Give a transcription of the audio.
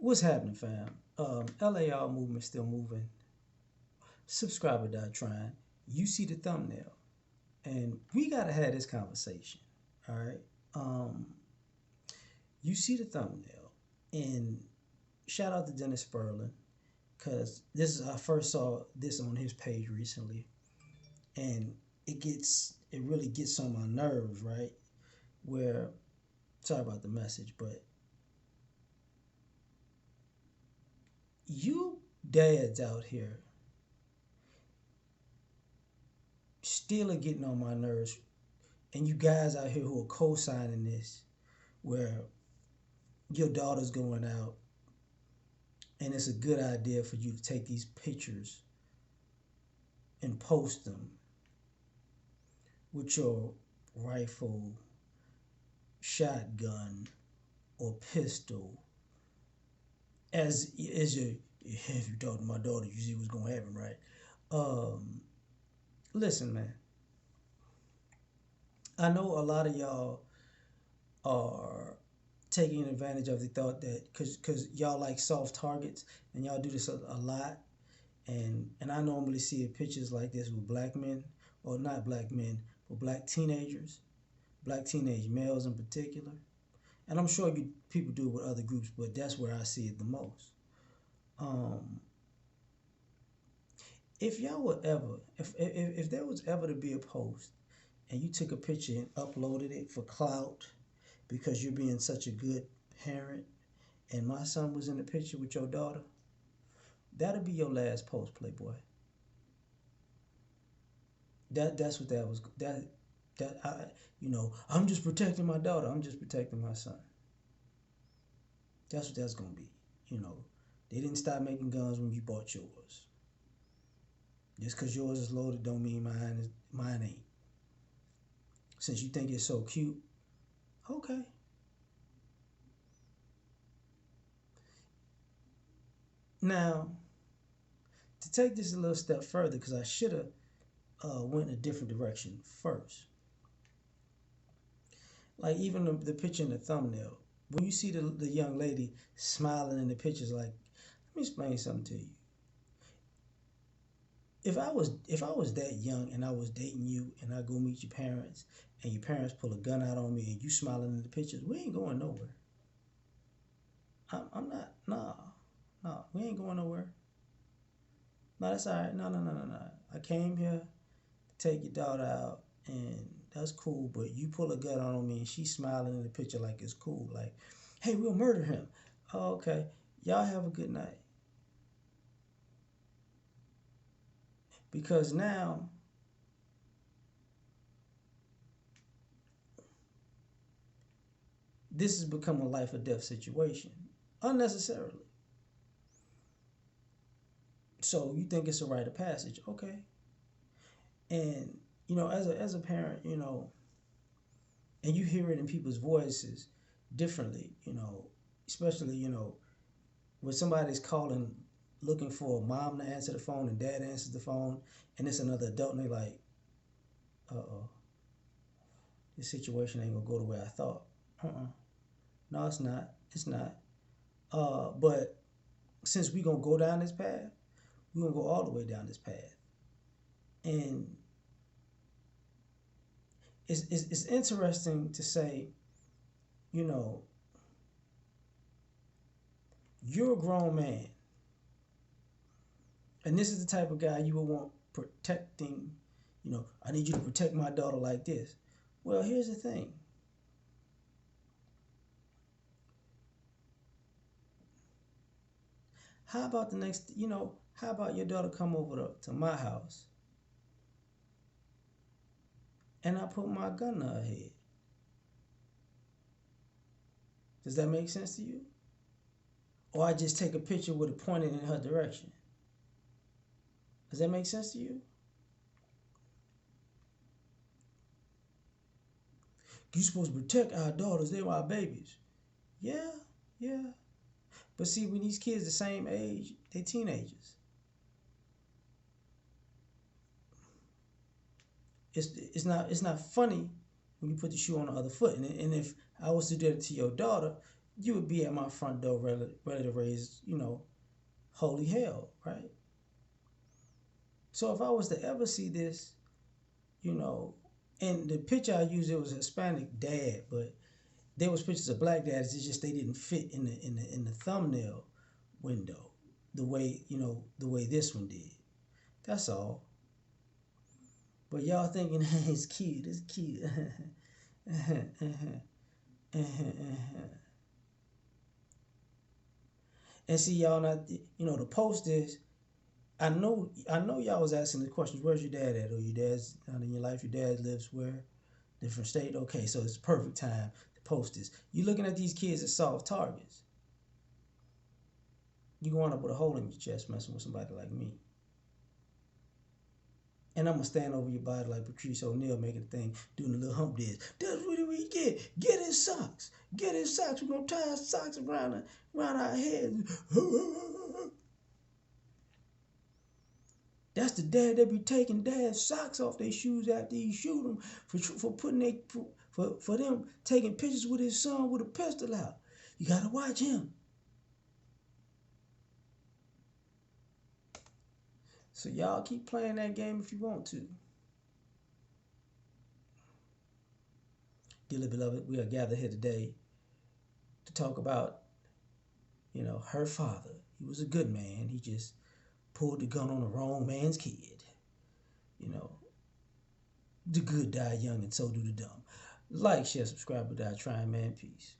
What's happening, fam? L.A.R movement still moving. Subscriber dot trying. You see the thumbnail, and we gotta have this conversation. All right. Um, you see the thumbnail, and shout out to Dennis Sperlin because this is I first saw this on his page recently, and it really gets on my nerves, right? Where sorry about the message, but you dads out here still are getting on my nerves, and you guys out here who are co-signing this, where your daughter's going out, and it's a good idea for you to take these pictures and post them with your rifle, shotgun, or pistol, as your if you talk to my daughter, you see what's gonna happen, right? Um, Listen, man. I know a lot of y'all are taking advantage of the thought that because y'all like soft targets and y'all do this a lot, and I normally see pictures like this with black men, or not black men, but black teenage males in particular, and I'm sure you people do it with other groups, but that's where I see it the most. Um, if y'all would ever, if there was ever to be a post, and you took a picture and uploaded it for clout because you're being such a good parent, and my son was in the picture with your daughter, that'll be your last post, Playboy. That's what that was. That I I'm just protecting my daughter. I'm just protecting my son. That's what that's gonna be. You know, they didn't stop making guns when you bought yours. Just because yours is loaded don't mean mine ain't. Since you think it's so cute, okay. Now to take this a little step further, because I should have went in a different direction first. Like even the picture in the thumbnail, when you see the young lady smiling in the pictures, like, let me explain something to you. If I was that young and I was dating you and I go meet your parents and your parents pull a gun out on me and you smiling in the pictures, we ain't going nowhere. I'm not. Nah, nah, we ain't going nowhere. No, that's all right. No, no, no, no, no. I came here to take your daughter out, and that's cool. But you pull a gun out on me, and she's smiling in the picture like it's cool. Like, hey, we'll murder him. Oh, okay. Y'all have a good night. Because now this has become a life or death situation unnecessarily. So you think it's a rite of passage, okay? And as a parent, and you hear it in people's voices differently, especially when somebody's calling looking for mom to answer the phone and dad answers the phone, and it's another adult, and they're like, "Uh oh, this situation ain't gonna go the way I thought." No, it's not. It's not. But since we gonna go down this path, we gonna go all the way down this path, and it's interesting to say, you know, you're a grown man, and this is the type of guy you would want protecting. I need you to protect my daughter like this. Well, here's the thing. How about the next, how about your daughter come over to my house and I put my gun to her head? Does that make sense to you? Or I just take a picture with it pointed in her direction? Does that make sense to you? You supposed to protect our daughters, they're our babies. Yeah, yeah. But see, when these kids the same age, they teenagers. It's not funny when you put the shoe on the other foot. And if I was to do that to your daughter, you would be at my front door ready to raise, holy hell, right? So if I was to ever see this, you know, and the picture I used, it was a Hispanic dad, but there was pictures of black dads. It's just they didn't fit in the thumbnail window the way this one did. That's all. But y'all thinking hey, it's cute, it's cute. And see y'all not, the post is, I know y'all was asking the questions. Where's your dad at? Or your dad's not in your life. Your dad lives where? Different state. Okay, so it's the perfect time to post this. You looking at these kids as soft targets. You going up with a hole in your chest messing with somebody like me. And I'm gonna stand over your body like Patrice O'Neal making a thing, doing a little hump dance. That's what we get. Get his socks. Get his socks. We're gonna tie his socks around our heads. That's the dad that be taking dad's socks off their shoes after he shoot them for putting for them taking pictures with his son with a pistol out. You gotta watch him. So y'all keep playing that game if you want to. Dearly beloved, we are gathered here today to talk about, her father. He was a good man. He just pulled the gun on the wrong man's kid. You know, the good die young and so do the dumb. Like, share, subscribe, but die trying, man. Peace.